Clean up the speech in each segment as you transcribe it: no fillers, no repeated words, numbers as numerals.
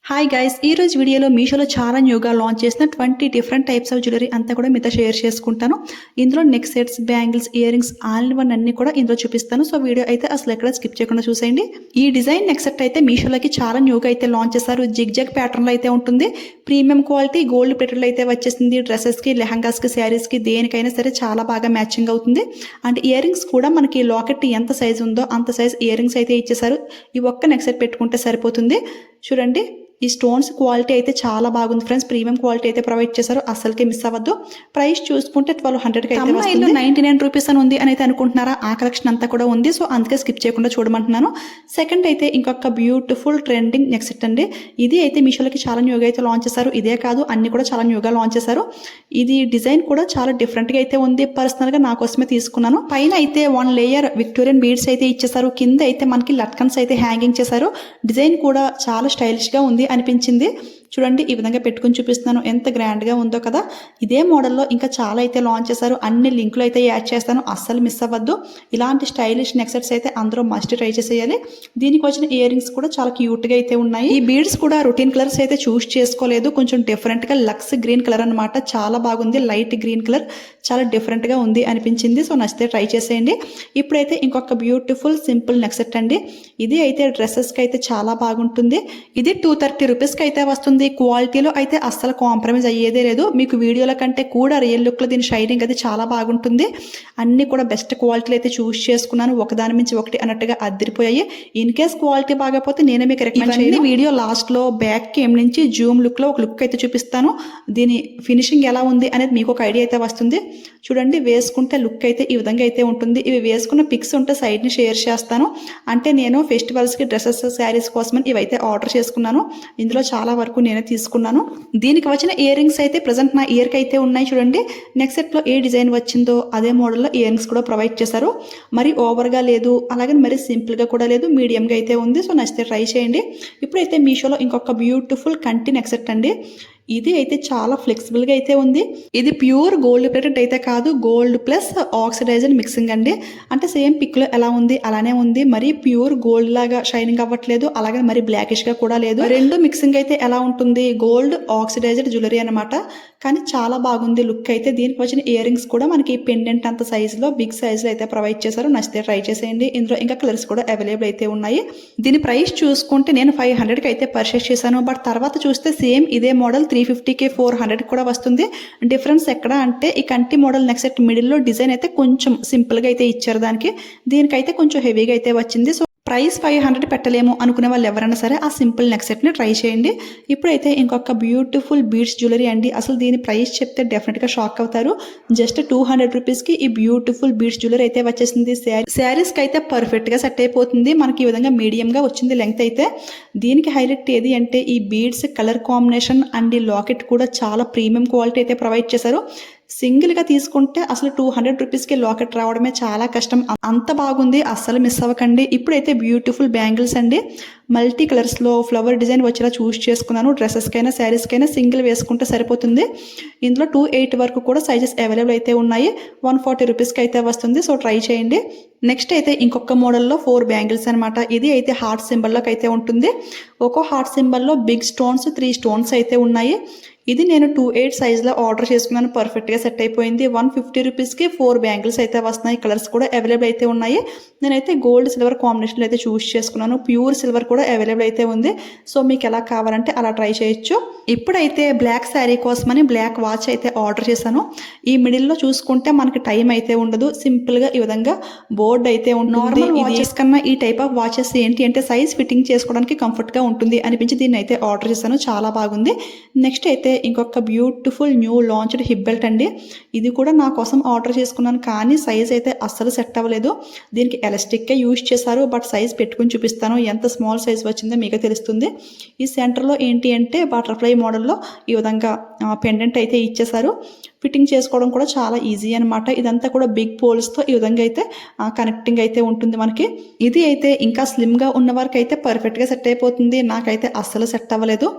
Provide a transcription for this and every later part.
Hi guys, ఈ రోజు వీడియోలో మీషోలో చాలా న్యూగా లాంచ్ చేసిన 20 డిఫరెంట్ టైప్స్ ఆఫ్ జ్యువెలరీ అంతా కూడా మీతో షేర్ చేసుకుంటాను. ఇందులో neck sets, bangles, ear rings, all in one అన్ని కూడా ఇందులో చూపిస్తాను. సో వీడియో అయితే అసలు ఎక్కడ స్కిప్ చేయకుండా చూసేయండి. ఈ డిజైన్ నెక్ సెట్ అయితే మీషోలోకి చాలా న్యూగా అయితే లాంచ్ చేశారు. జిగ్ జగ్ ప్యాటర్న్లో అయితే ఉంటుంది. ప్రీమియం క్వాలిటీ గోల్డ్ ప్లేటెడ్లో అయితే వచ్చేసింది. డ్రెస్సెస్కి, లెహంగాస్కి, శారీస్కి దేనికైనా సరే చాలా బాగా మ్యాచింగ్ అవుతుంది. అండ్ ఇయర్ రింగ్స్ కూడా మనకి లాకెట్ ఎంత సైజ్ ఉందో అంత సైజ్ ఇయర్ రింగ్స్ అయితే ఇచ్చేసారు. ఈ ఒక్క నెక్ సెట్ పెట్టుకుంటే సరిపోతుంది. చూడండి, ఈ స్టోన్స్ క్వాలిటీ అయితే చాలా బాగుంది ఫ్రెండ్స్. ప్రీమియం క్వాలిటీ అయితే ప్రొవైడ్ చేశారు, అసలుకే మిస్ అవ్వద్దు. ప్రైస్ చూసుకుంటే 1200కి అయితే వస్తుంది. 99 రూపీస్ అని ఉంది అని అయితే అనుకుంటున్నారా? ఆ కలెక్షన్ అంతా కూడా ఉంది. సో అందుకే స్కిప్ చేయకుండా చూడమంటున్నాను. సెకండ్ అయితే ఇంకొక బ్యూటిఫుల్ ట్రెండింగ్ నెక్ సెట్ అండి. ఇది అయితే మీషోలోకి చాలా న్యూగా అయితే లాంచ్ చేశారు. ఇదే కాదు, అన్ని కూడా చాలా న్యూగా లాంచ్ చేశారు. ఇది డిజైన్ కూడా చాలా డిఫరెంట్గా అయితే ఉంది. పర్సనల్గా నా కోసమే తీసుకున్నాను. పైన అయితే 1 లేయర్ విక్టోరియన్ బీడ్స్ అయితే ఇచ్చేసారు. కింద అయితే మనకి లట్కన్స్ అయితే హ్యాంగింగ్ చేశారు. డిజైన్ కూడా చాలా స్టైలిష్గా ఉంది అనిపించింది. చూడండి, ఈ విధంగా పెట్టుకుని చూపిస్తున్నాను, ఎంత గ్రాండ్గా ఉందో కదా. ఇదే మోడల్లో ఇంకా చాలా అయితే లాంచ్ చేశారు. అన్ని లింకులు అయితే యాడ్ చేస్తాను, అస్సలు మిస్ అవ్వద్దు. ఇలాంటి స్టైలిష్ నెక్ సెట్స్ అయితే అందరూ మస్ట్ ట్రై చేసేయాలి. దీనికి వచ్చిన ఇయర్ రింగ్స్ కూడా చాలా క్యూట్గా అయితే ఉన్నాయి. ఈ బీడ్స్ కూడా రొటీన్ కలర్స్ అయితే చూస్ చేసుకోలేదు, కొంచెం డిఫరెంట్గా లక్స్ గ్రీన్ కలర్ అనమాట. చాలా బాగుంది, లైట్ గ్రీన్ కలర్, చాలా డిఫరెంట్గా ఉంది అనిపించింది. సో నచ్చితే ట్రై చేసేయండి. ఇప్పుడైతే ఇంకొక బ్యూటిఫుల్ సింపుల్ నెక్ సెట్ అండి. ఇది అయితే డ్రెస్సెస్కి అయితే చాలా బాగుంటుంది. ఇది 230 రూపీస్కి అయితే వస్తుంది. క్వాలిటీలో అయితే అస్సలు కాంప్రమైజ్ అయ్యేదే లేదు. మీకు వీడియోల కంటే కూడా రియల్ లుక్లో దీని షైనింగ్ అయితే చాలా బాగుంటుంది. అన్ని కూడా బెస్ట్ క్వాలిటీలు అయితే చూస్ చేసుకున్నాను, ఒకదాని మించి ఒకటి అన్నట్టుగా అదిరిపోయాయి. ఇన్ కేస్ క్వాలిటీ బాగపోతే నేనే మీకు రికమెండ్ చేయండి. వీడియో లాస్ట్లో బ్యాక్ కేమ్ నుంచి జూమ్ లుక్లో ఒక లుక్ అయితే చూపిస్తాను. దీని ఫినిషింగ్ ఎలా ఉంది అనేది మీకు ఒక ఐడియా అయితే వస్తుంది. చూడండి, వేసుకుంటే లుక్ అయితే ఈ విధంగా అయితే ఉంటుంది. ఇవి వేసుకున్న పిక్స్ ఉంటే సైడ్ని షేర్ చేస్తాను. అంటే నేను ఫెస్టివల్స్కి డ్రెస్సెస్, శారీస్ కోసమని ఇవైతే ఆర్డర్ చేసుకున్నాను. ఇందులో చాలా వరకు నేనే తీసుకున్నాను. దీనికి వచ్చిన ఇయర్ రింగ్స్ అయితే ప్రజెంట్ నా ఇయర్కి అయితే ఉన్నాయి. చూడండి, నెక్ సెట్లో ఏ డిజైన్ వచ్చిందో అదే మోడల్లో ఇయర్ రింగ్స్ కూడా ప్రొవైడ్ చేశారు. మరి ఓవర్గా లేదు, అలాగే మరి సింపుల్గా కూడా లేదు, మీడియంగా అయితే ఉంది. సో నచ్చితే ట్రై చేయండి. ఇప్పుడైతే మీషోలో ఇంకొక బ్యూటిఫుల్ కంటి నెక్ సెట్ అండి. ఇది అయితే చాలా ఫ్లెక్సిబుల్గా అయితే ఉంది. ఇది ప్యూర్ గోల్డ్ ప్లేటెడ్ అయితే కాదు, గోల్డ్ ప్లస్ ఆక్సిడైజ్డ్ మిక్సింగ్ అండి. అంటే సేమ్ పిక్లో ఎలా ఉంది అలానే ఉంది. మరి ప్యూర్ గోల్డ్ లాగా షైనింగ్ అవ్వట్లేదు, అలాగే మరి బ్లాకిష్గా కూడా లేదు. రెండు మిక్సింగ్ అయితే ఎలా ఉంటుంది, గోల్డ్ ఆక్సిడైజ్డ్ జ్యువెలరీ అనమాట. కానీ చాలా బాగుంది లుక్ అయితే. దీనికి వచ్చిన ఇయర్ రింగ్స్ కూడా మనకి పెండెంట్ అంత సైజులో, బిగ్ సైజులో అయితే ప్రొవైడ్ చేశారు. నచ్చితే ట్రై చేసేయండి. ఇందులో ఇంకా కలర్స్ కూడా అవైలబుల్ అయితే ఉన్నాయి. దీని ప్రైస్ చూసుకుంటే నేను 500కి అయితే పర్చేస్ చేశాను. బట్ తర్వాత చూస్తే సేమ్ ఇదే మోడల్ 350కి 400 కూడా వస్తుంది. డిఫరెన్స్ ఎక్కడ అంటే ఈ కంటి మోడల్ నెక్ సెట్ మిడిల్లో డిజైన్ అయితే కొంచెం సింపుల్గా అయితే ఇచ్చారు. దీనికైతే కొంచెం హెవీగా అయితే వచ్చింది. సో ప్రైస్ 500 పెట్టలేము అనుకునే వాళ్ళు ఎవరైనా సరే ఆ సింపుల్ నెక్ సెట్ని ట్రై చేయండి. ఇప్పుడైతే ఇంకొక బ్యూటిఫుల్ బీడ్స్ జ్యువెలరీ అండి. అసలు దీని ప్రైస్ చెప్తే డెఫినెట్గా షాక్ అవుతారు. జస్ట్ 200 రూపీస్కి ఈ బ్యూటిఫుల్ బీడ్స్ జ్యువెలరీ అయితే వచ్చేసింది. శారీస్కి అయితే పర్ఫెక్ట్గా సెట్ అయిపోతుంది. మనకి ఈ విధంగా మీడియంగా వచ్చింది లెంగ్త్ అయితే. దీనికి హైలైట్ ఏది అంటే ఈ బీడ్స్ కలర్ కాంబినేషన్ అండ్ ఈ లాకెట్ కూడా చాలా ప్రీమియం క్వాలిటీ అయితే ప్రొవైడ్ చేశారు. సింగిల్గా తీసుకుంటే అసలు 200 రూపీస్కి లాకెట్ రావడమే చాలా కష్టం, అంత బాగుంది, అస్సలు మిస్ అవ్వకండి. ఇప్పుడైతే బ్యూటిఫుల్ బ్యాంగిల్స్ అండి. మల్టీ కలర్స్లో ఫ్లవర్ డిజైన్ వచ్చేలా చూస్ చేసుకున్నాను. డ్రెస్సెస్కైనా, శారీస్కైనా సింగిల్ వేసుకుంటే సరిపోతుంది. ఇందులో 280 వరకు కూడా సైజెస్ అవైలబుల్ అయితే ఉన్నాయి. 140 రూపీస్కి అయితే వస్తుంది. సో ట్రై చేయండి. నెక్స్ట్ అయితే ఇంకొక మోడల్లో 4 బ్యాంగిల్స్ అనమాట. ఇది అయితే హార్ట్ సింబల్లోకి అయితే ఉంటుంది. ఒక్కో హార్ట్ సింబల్లో బిగ్ స్టోన్స్, 3 స్టోన్స్ అయితే ఉన్నాయి. ఇది నేను 28 సైజ్లో ఆర్డర్ చేసుకున్నాను. పర్ఫెక్ట్గా సెట్ అయిపోయింది. 150 రూపీస్కి 4 బ్యాంగిల్స్ అయితే వస్తున్నాయి. కలర్స్ కూడా అవైలబుల్ అయితే ఉన్నాయి. నేనైతే గోల్డ్ సిల్వర్ కాంబినేషన్లో అయితే చూస్ చేసుకున్నాను. ప్యూర్ సిల్వర్ కూడా అవైలబుల్ అయితే ఉంది. సో మీకు ఎలా కావాలంటే అలా ట్రై చేయొచ్చు. ఇప్పుడైతే బ్లాక్ శారీ కోసమని బ్లాక్ వాచ్ అయితే ఆర్డర్ చేశాను. ఈ మిడిల్లో చూసుకుంటే మనకి టైం అయితే ఉండదు. సింపుల్గా ఈ విధంగా బోర్డ్ అయితే ఉంటుంది. నార్మల్ వాచెస్ కన్నా ఈ టైప్ ఆఫ్ వాచెస్ ఏంటి అంటే సైజ్ ఫిట్టింగ్ చేసుకోవడానికి కంఫర్ట్గా ఉంటుంది అనిపించి దీన్ని అయితే ఆర్డర్ చేశాను. చాలా బాగుంది. నెక్స్ట్ అయితే ఇంకొక beautiful new launched hip belt అండి. ఇది కూడా నా కోసం ఆర్డర్ చేసుకున్నాను, కానీ సైజ్ అయితే అస్సలు సెట్ అవ్వలేదు. దీనికి ఎలాస్టిక్కే యూజ్ చేశారు. బట్ సైజ్ పెట్టుకుని చూపిస్తాను, ఎంత స్మాల్ సైజ్ వచ్చిందో మీకు తెలుస్తుంది. ఈ సెంటర్లో ఏంటి అంటే బటర్ఫ్లై మోడల్లో ఈ విధంగా పెండెంట్ అయితే ఇచ్చేసారు. ఫిట్టింగ్ చేసుకోవడం కూడా చాలా ఈజీ అనమాట. ఇదంతా కూడా బిగ్ పోల్స్తో ఈ విధంగా అయితే కనెక్టింగ్ అయితే ఉంటుంది మనకి. ఇది అయితే ఇంకా స్లిమ్గా ఉన్న వారికి అయితే పర్ఫెక్ట్గా సెట్ అయిపోతుంది. నాకైతే అస్సలు సెట్ అవ్వలేదు.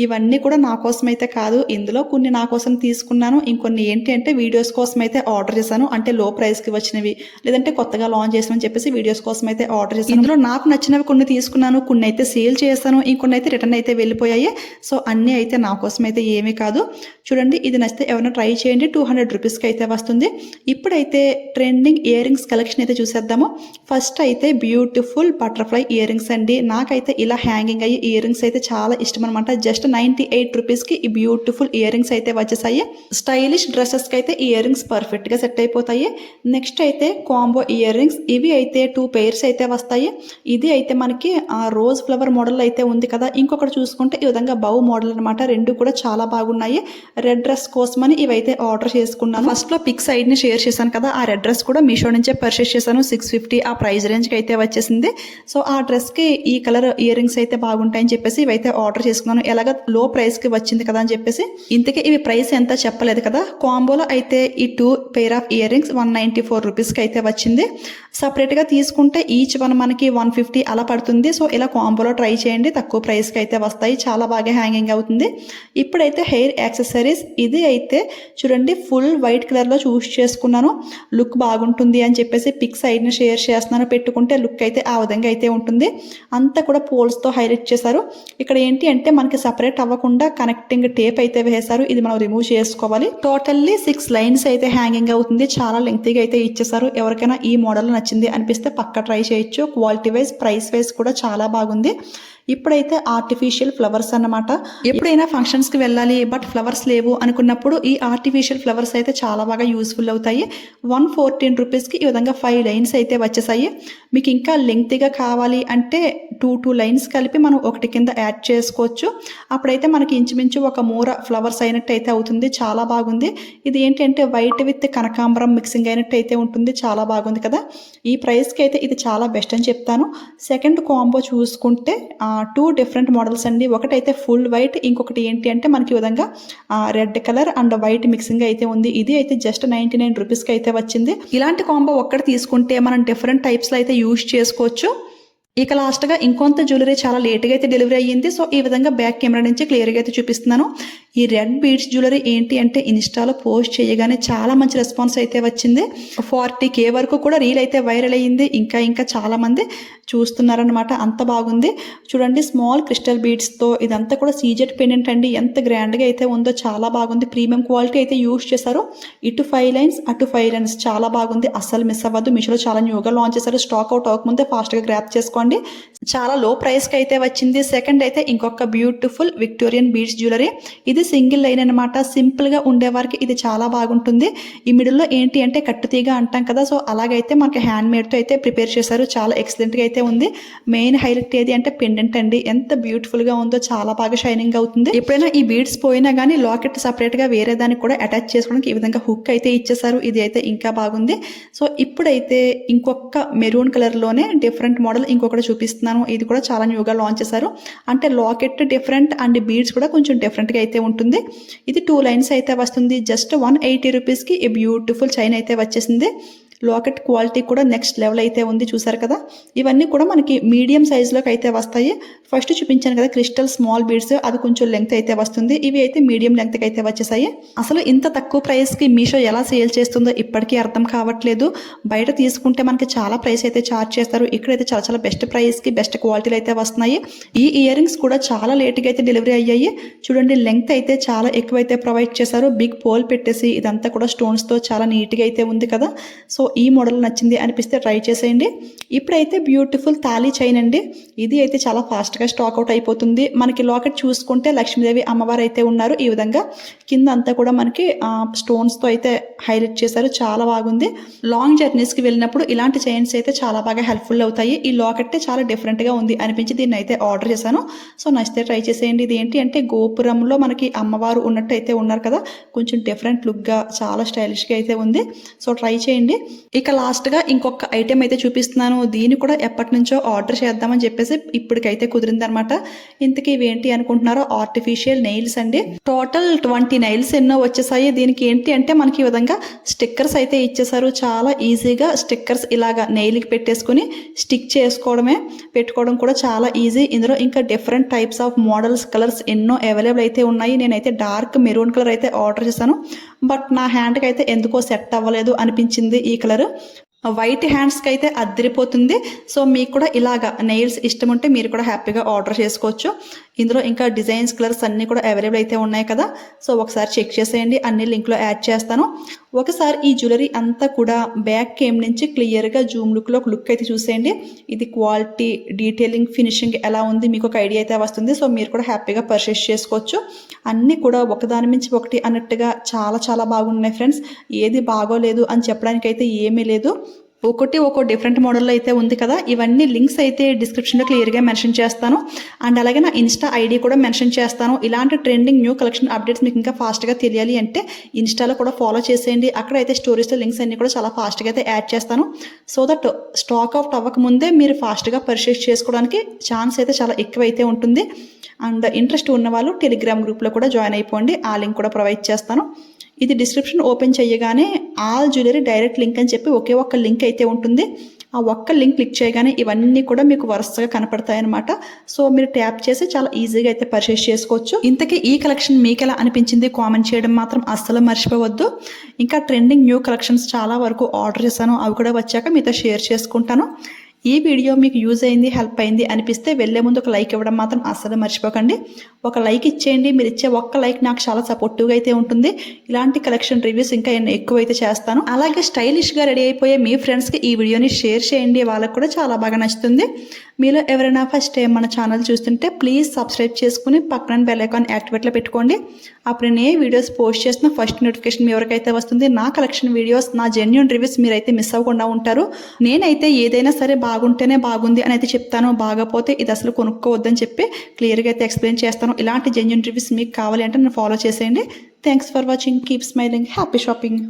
ఇవన్నీ కూడా నా కోసం అయితే కాదు, ఇందులో కొన్ని నా కోసం తీసుకున్నాను, ఇంకొన్ని ఏంటి అంటే వీడియోస్ కోసం అయితే ఆర్డర్ చేశాను. అంటే లో ప్రైస్కి వచ్చినవి, లేదంటే కొత్తగా లాంచ్ చేసామని చెప్పేసి వీడియోస్ కోసం అయితే ఆర్డర్ చేశాను. ఇందులో నాకు నచ్చినవి కొన్ని తీసుకున్నాను, కొన్ని అయితే సేల్ చేశాను, ఇంకొన్ని అయితే రిటర్న్ అయితే వెళ్ళిపోయాయి. సో అన్నీ అయితే నా కోసం అయితే ఏమీ కాదు. చూడండి, ఇది నచ్చితే ఎవరైనా ట్రై చేయండి. 200 రూపీస్కి అయితే వస్తుంది. ఇప్పుడైతే ట్రెండింగ్ ఇయర్ రింగ్స్ కలెక్షన్ అయితే చూసేద్దాము. ఫస్ట్ అయితే బ్యూటిఫుల్ బటర్ఫ్లై ఇయర్ రింగ్స్ అండి. నాకైతే ఇలా హ్యాంగింగ్ అయ్యి ఇయర్ రింగ్స్ అయితే చాలా ఇష్టం అనమాట. జస్ట్ 98 రూపీస్కి ఈ బ్యూటిఫుల్ ఇయర్ రింగ్స్ అయితే వచ్చేసాయి. స్టైలిష్ డ్రెస్సెస్కి అయితే ఈ ఇయర్ రింగ్స్ పర్ఫెక్ట్గా సెట్ అయిపోతాయి. నెక్స్ట్ అయితే కాంబో ఇయర్ రింగ్స్, ఇవి అయితే 2 pairs అయితే వస్తాయి. ఇది అయితే మనకి రోజ్ ఫ్లవర్ మోడల్ అయితే ఉంది కదా, ఇంకొకటి చూసుకుంటే ఈ విధంగా బౌ మోడల్ అనమాట. రెండు కూడా చాలా బాగున్నాయి. రెడ్ డ్రెస్ కోసమని ఇవైతే ఆర్డర్ చేసుకున్నాను. ఫస్ట్ లో పిక్ సైడ్ ని షేర్ చేశాను కదా, ఆ రెడ్ డ్రెస్ కూడా మీషో నుంచే పర్చేస్ చేశాను. 650 ఆ ప్రైస్ రేంజ్ కి అయితే వచ్చేసింది. సో ఆ డ్రెస్ కి ఈ కలర్ ఇయర్ రింగ్స్ అయితే బాగుంటాయని చెప్పేసి ఇవైతే ఆర్డర్ చేసుకున్నాను. ఎలాగ లో ప్రైస్ కి వచ్చింది కదా అని చెప్పేసి. ఇంతకీ ఇవి ప్రైస్ ఎంత చెప్పలేదు కదా. కాంబోలో అయితే ఈ 2 pair ఆఫ్ ఇయర్ రింగ్స్ 194 రూపీస్కి అయితే వచ్చింది. సపరేట్ గా తీసుకుంటే ఈచ్ వన్ మనకి 150 అలా పడుతుంది. సో ఇలా కాంబోలో ట్రై చేయండి, తక్కువ ప్రైస్ కి అయితే వస్తాయి. చాలా బాగా హ్యాంగింగ్ అవుతుంది. ఇప్పుడైతే హెయిర్ యాక్సెసరీస్, ఇది అయితే చూడండి ఫుల్ వైట్ కలర్ లో చూస్ చేసుకున్నాను. లుక్ బాగుంటుంది అని చెప్పేసి పిక్ సైడ్ ని షేర్ చేస్తున్నాను. పెట్టుకుంటే లుక్ అయితే ఆ విధంగా అయితే ఉంటుంది. అంతా కూడా పోల్స్ తో హైలైట్ చేశారు. ఇక్కడ ఏంటి అంటే మనకి సపరేట్ అవ్వకుండా కనెక్టింగ్ టేప్ అయితే వేశారు. ఇది మనం రిమూవ్ చేసుకోవాలి. టోటల్లీ 6 లైన్స్ అయితే హ్యాంగింగ్ అవుతుంది. చాలా లెంగ్తీగా అయితే ఇచ్చేసారు. ఎవరికైనా ఈ మోడల్ నచ్చింది అనిపిస్తే పక్క ట్రై చేయొచ్చు. క్వాలిటీ వైజ్, ప్రైస్ వైజ్ కూడా చాలా బాగుంది. ఇప్పుడైతే ఆర్టిఫిషియల్ ఫ్లవర్స్ అన్నమాట. ఎప్పుడైనా ఫంక్షన్స్ కి వెళ్ళాలి బట్ ఫ్లవర్స్ లేవు అనుకున్నప్పుడు ఈ ఆర్టిఫిషియల్ ఫ్లవర్స్ అయితే చాలా బాగా యూస్ఫుల్ అవుతాయి. 114 రూపీస్కి ఈ విధంగా 5 లైన్స్ అయితే వచ్చేసాయి. మీకు ఇంకా లెంగ్తీగా కావాలి అంటే 2 లైన్స్ కలిపి మనం ఒకటి కింద యాడ్ చేసుకోవచ్చు. అప్పుడైతే మనకి ఇంచుమించు ఒక మూర ఫ్లవర్స్ అయినట్టు అయితే అవుతుంది. చాలా బాగుంది. ఇది ఏంటంటే వైట్ విత్ కనకాంబరం మిక్సింగ్ అయినట్టు అయితే ఉంటుంది. చాలా బాగుంది కదా. ఈ ప్రైస్కి అయితే ఇది చాలా బెస్ట్ అని చెప్తాను. సెకండ్ కాంబో చూసుకుంటే 2 డిఫరెంట్ మోడల్స్ అండి. ఒకటైతే ఫుల్ వైట్, ఇంకొకటి ఏంటి అంటే మనకి ఈ విధంగా red colour and white mixing అయితే ఉంది. ఇది అయితే జస్ట్ 99 రూపీస్కి అయితే వచ్చింది. ఇలాంటి కాంబో ఒక్కటి తీసుకుంటే మనం డిఫరెంట్ టైప్స్లో అయితే యూజ్ చేసుకోవచ్చు. ఇక లాస్ట్గా ఇంకొంత జ్యువెలరీ చాలా లేట్గా అయితే డెలివరీ అయ్యింది. సో ఈ విధంగా బ్యాక్ కెమెరా నుంచి క్లియర్గా అయితే చూపిస్తున్నాను. ఈ రెడ్ బీడ్స్ జ్యువెలరీ ఏంటి అంటే ఇన్స్టాలో పోస్ట్ చేయగానే చాలా మంచి రెస్పాన్స్ అయితే వచ్చింది. 40K వరకు కూడా రీల్ అయితే వైరల్ అయ్యింది. ఇంకా చాలా మంది చూస్తున్నారనమాట. అంత బాగుంది. చూడండి, స్మాల్ క్రిస్టల్ బీడ్స్తో ఇదంతా కూడా సీజెడ్ పెండెంట్ అండి. ఎంత గ్రాండ్గా అయితే ఉందో, చాలా బాగుంది. ప్రీమియం క్వాలిటీ అయితే యూజ్ చేశారు. ఇటు 5 లైన్స్, అటు 5 లైన్స్, చాలా బాగుంది. అస్సలు మిస్ అవ్వద్దు. మీషోలో చాలా న్యూగా లాంచ్ చేశారు. స్టాక్ అవుట్ అవ్వకముందే ఫాస్ట్గా గ్రాప్ చేసుకోండి. చాలా లో ప్రైస్కి అయితే వచ్చింది. సెకండ్ అయితే ఇంకొక బ్యూటిఫుల్ విక్టోరియన్ బీడ్స్ జ్యువెలరీ. ఇది సింగిల్ లైన్ అనమాట. సింపుల్గా ఉండేవారికి ఇది చాలా బాగుంటుంది. ఈ మిడిల్లో ఏంటి అంటే కట్టుతీగ అంటాం కదా, సో అలాగైతే మనకి హ్యాండ్ మేడ్తో అయితే ప్రిపేర్ చేశారు. చాలా ఎక్సలెంట్గా అయితే ఉంది. మెయిన్ హైలైట్ ఏది అంటే పెండెంట్ అండి. ఎంత బ్యూటిఫుల్గా ఉందో, చాలా బాగా షైనింగ్ అవుతుంది. ఎప్పుడైనా ఈ బీడ్స్ పోయినా కానీ లాకెట్ సపరేట్గా వేరే దానికి కూడా అటాచ్ చేసుకోవడానికి ఈ విధంగా హుక్ అయితే ఇచ్చేసారు. ఇది అయితే ఇంకా బాగుంది. సో ఇప్పుడైతే ఇంకొక మెరూన్ కలర్లోనే డిఫరెంట్ మోడల్ ఇంకొకటి చూపిస్తున్నాను. ఇది కూడా చాలా న్యూగా లాంచ్ చేశారు. అంటే లాకెట్ డిఫరెంట్ అండ్ బీడ్స్ కూడా కొంచెం డిఫరెంట్గా అయితే ఉంటుంది. ఇది 2 లైన్స్ అయితే వస్తుంది. జస్ట్ 180 రూపీస్కి ఈ బ్యూటిఫుల్ చైన్ అయితే వచ్చేసింది. లాకెట్ క్వాలిటీ కూడా నెక్స్ట్ లెవెల్ అయితే ఉంది. చూసారు కదా. ఇవన్నీ కూడా మనకి మీడియం సైజులోకి అయితే వస్తాయి. ఫస్ట్ చూపించాను కదా క్రిస్టల్ స్మాల్ బీడ్స్, అది కొంచెం లెంగ్త్ అయితే వస్తుంది. ఇవి అయితే మీడియం లెంగ్త్కి అయితే వచ్చేసాయి. అసలు ఇంత తక్కువ ప్రైస్కి మీషో ఎలా సేల్ చేస్తుందో ఇప్పటికీ అర్థం కావట్లేదు. బయట తీసుకుంటే మనకి చాలా ప్రైస్ అయితే ఛార్జ్ చేస్తారు. ఇక్కడైతే చాలా చాలా బెస్ట్ ప్రైస్కి బెస్ట్ క్వాలిటీలు అయితే వస్తున్నాయి. ఈ ఇయర్ రింగ్స్ కూడా చాలా లేట్గా అయితే డెలివరీ అయ్యాయి. చూడండి, లెంగ్త్ అయితే చాలా ఎక్కువ అయితే ప్రొవైడ్ చేశారు. బిగ్ పోల్ పెట్టేసి ఇదంతా కూడా స్టోన్స్తో చాలా నీట్గా అయితే ఉంది కదా. సో ఈ మోడల్ నచ్చింది అనిపిస్తే ట్రై చేసేయండి. ఇప్పుడైతే బ్యూటిఫుల్ తాళీ చైన్ అండి. ఇది అయితే చాలా ఫాస్ట్గా స్టాక్ అవుట్ అయిపోతుంది. మనకి లాకెట్ చూసుకుంటే లక్ష్మీదేవి అమ్మవారు అయితే ఉన్నారు. ఈ విధంగా కింద అంతా కూడా మనకి స్టోన్స్తో అయితే హైలైట్ చేశారు. చాలా బాగుంది. లాంగ్ జర్నీస్కి వెళ్ళినప్పుడు ఇలాంటి చైన్స్ అయితే చాలా బాగా హెల్ప్ఫుల్ అవుతాయి. ఈ లాకెట్ చాలా డిఫరెంట్గా ఉంది అనిపించి దీన్ని అయితే ఆర్డర్ చేశాను. సో నచ్చితే ట్రై చేసేయండి. ఇది ఏంటి అంటే గోపురంలో మనకి అమ్మవారు ఉన్నట్టు అయితే ఉన్నారు కదా, కొంచెం డిఫరెంట్ లుక్గా చాలా స్టైలిష్గా అయితే ఉంది. సో ట్రై చేయండి. ఇక లాస్ట్గా ఇంకొక ఐటెం అయితే చూపిస్తున్నాను. దీన్ని కూడా ఎప్పటి నుంచో ఆర్డర్ చేద్దామని చెప్పేసి ఇప్పటికైతే కుదిరిందనమాట. ఇంతకీ ఇవేంటి అనుకుంటున్నారో, ఆర్టిఫిషియల్ నెయిల్స్ అండి. టోటల్ 20 నెయిల్స్ ఎన్నో వచ్చేసాయి. దీనికి ఏంటి అంటే మనకి ఈ విధంగా స్టిక్కర్స్ అయితే ఇచ్చేసారు. చాలా ఈజీగా స్టిక్కర్స్ ఇలాగా నెయిల్కి పెట్టేసుకుని స్టిక్ చేసుకోవడమే, పెట్టుకోవడం కూడా చాలా ఈజీ. ఇందులో ఇంకా different types of models, colours ఎన్నో అవైలబుల్ అయితే ఉన్నాయి. నేనైతే డార్క్ మెరూన్ కలర్ అయితే ఆర్డర్ చేశాను. బట్ నా హ్యాండ్కి అయితే ఎందుకో సెట్ అవ్వలేదు అనిపించింది ఈ కలర్. వైట్ హ్యాండ్స్కి అయితే అద్దరిపోతుంది. సో మీకు కూడా ఇలాగా నెయిల్స్ ఇష్టం ఉంటే మీరు కూడా హ్యాపీగా ఆర్డర్ చేసుకోవచ్చు. ఇందులో ఇంకా డిజైన్స్, కలర్స్ అన్నీ కూడా అవైలబుల్ అయితే ఉన్నాయి కదా. సో ఒకసారి చెక్ చేసేయండి, అన్ని లింక్లో యాడ్ చేస్తాను. ఒకసారి ఈ జ్యువెలరీ అంతా కూడా బ్యాక్ కేమ్ నుంచి క్లియర్గా జూమ్ లుక్లో ఒక లుక్ అయితే చూసేయండి. ఇది క్వాలిటీ, డీటెయిలింగ్, ఫినిషింగ్ ఎలా ఉంది మీకు ఒక ఐడియా అయితే వస్తుంది. సో మీరు కూడా హ్యాపీగా పర్చేస్ చేసుకోవచ్చు. అన్నీ కూడా ఒకదాని మించి ఒకటి అన్నట్టుగా చాలా చాలా బాగున్నాయి ఫ్రెండ్స్. ఏది బాగోలేదు అని చెప్పడానికి అయితే ఏమీ లేదు. ఒక్కో డిఫరెంట్ మోడల్లో అయితే ఉంది కదా. ఇవన్నీ లింక్స్ అయితే డిస్క్రిప్షన్లో క్లియర్గా మెన్షన్ చేస్తాను. అండ్ అలాగే నా ఇన్స్టా ఐడి కూడా మెన్షన్ చేస్తాను. ఇలాంటి ట్రెండింగ్ న్యూ కలెక్షన్ అప్డేట్స్ మీకు ఇంకా ఫాస్ట్గా తెలియాలి అంటే ఇన్స్టాలో కూడా ఫాలో చేసేయండి. అక్కడ అయితే స్టోరీస్లో లింక్స్ అన్ని కూడా చాలా ఫాస్ట్గా అయితే యాడ్ చేస్తాను. సో దట్ స్టాక్ అవుట్ అవ్వక ముందే మీరు ఫాస్ట్గా పర్చేస్ చేసుకోవడానికి ఛాన్స్ అయితే చాలా ఎక్కువ అయితే ఉంటుంది. అండ్ ఇంట్రెస్ట్ ఉన్న వాళ్ళు టెలిగ్రామ్ గ్రూప్లో కూడా జాయిన్ అయిపోండి. ఆ లింక్ కూడా ప్రొవైడ్ చేస్తాను. ఇది డిస్క్రిప్షన్ ఓపెన్ చేయగానే ఆల్ జ్యువెలరీ డైరెక్ట్ లింక్ అని చెప్పి ఒకే ఒక్క లింక్ అయితే ఉంటుంది. ఆ ఒక్క లింక్ క్లిక్ చేయగానే ఇవన్నీ కూడా మీకు వరుసగా కనపడతాయి అనమాట. సో మీరు ట్యాప్ చేసి చాలా ఈజీగా అయితే పర్చేస్ చేసుకోవచ్చు. ఇంతకీ ఈ కలెక్షన్ మీకు ఎలా అనిపించింది కామెంట్ చేయడం మాత్రం అస్సలు మర్చిపోవద్దు. ఇంకా ట్రెండింగ్ న్యూ కలెక్షన్స్ చాలా వరకు ఆర్డర్ చేశాను. అవి కూడా వచ్చాక మీతో షేర్ చేసుకుంటాను. ఈ వీడియో మీకు యూజ్ అయింది, హెల్ప్ అయింది అనిపిస్తే వెళ్ళే ముందు ఒక లైక్ ఇవ్వడం మాత్రం అస్సలు మర్చిపోకండి. ఒక లైక్ ఇచ్చేయండి. మీరు ఇచ్చే ఒక్క లైక్ నాకు చాలా సపోర్టివ్గా అయితే ఉంటుంది. ఇలాంటి కలెక్షన్ రివ్యూస్ ఇంకా ఎక్కువ అయితే చేస్తాను. అలాగే స్టైలిష్గా రెడీ అయిపోయే మీ ఫ్రెండ్స్కి ఈ వీడియోని షేర్ చేయండి. వాళ్ళకి కూడా చాలా బాగా నచ్చుతుంది. మీలో ఎవరైనా ఫస్ట్ టైం మన ఛానల్ చూస్తుంటే ప్లీజ్ సబ్స్క్రైబ్ చేసుకుని పక్కన బెల్ ఐకాన్ యాక్టివేట్లో పెట్టుకోండి. అప్పుడు నేను ఏ వీడియోస్ పోస్ట్ చేసిన ఫస్ట్ నోటిఫికేషన్ మీ ఎవరికైతే వస్తుంది. నా కలెక్షన్ వీడియోస్, నా జెన్యూన్ రివ్యూస్ మీరైతే మిస్ అవ్వకుండా ఉంటారు. నేనైతే ఏదైనా సరే బాగుంటేనే బాగుంది అని అయితే చెప్తాను. బాగపోతే ఇది అసలు కొనుక్కోవద్దని చెప్పి క్లియర్గా అయితే ఎక్స్ప్లెయిన్ చేస్తాను. ఇలాంటి జెన్యూన్ రివ్యూస్ మీకు కావాలి అంటే నన్ను ఫాలో చేసేయండి. Thanks for watching. Keep smiling. Happy shopping.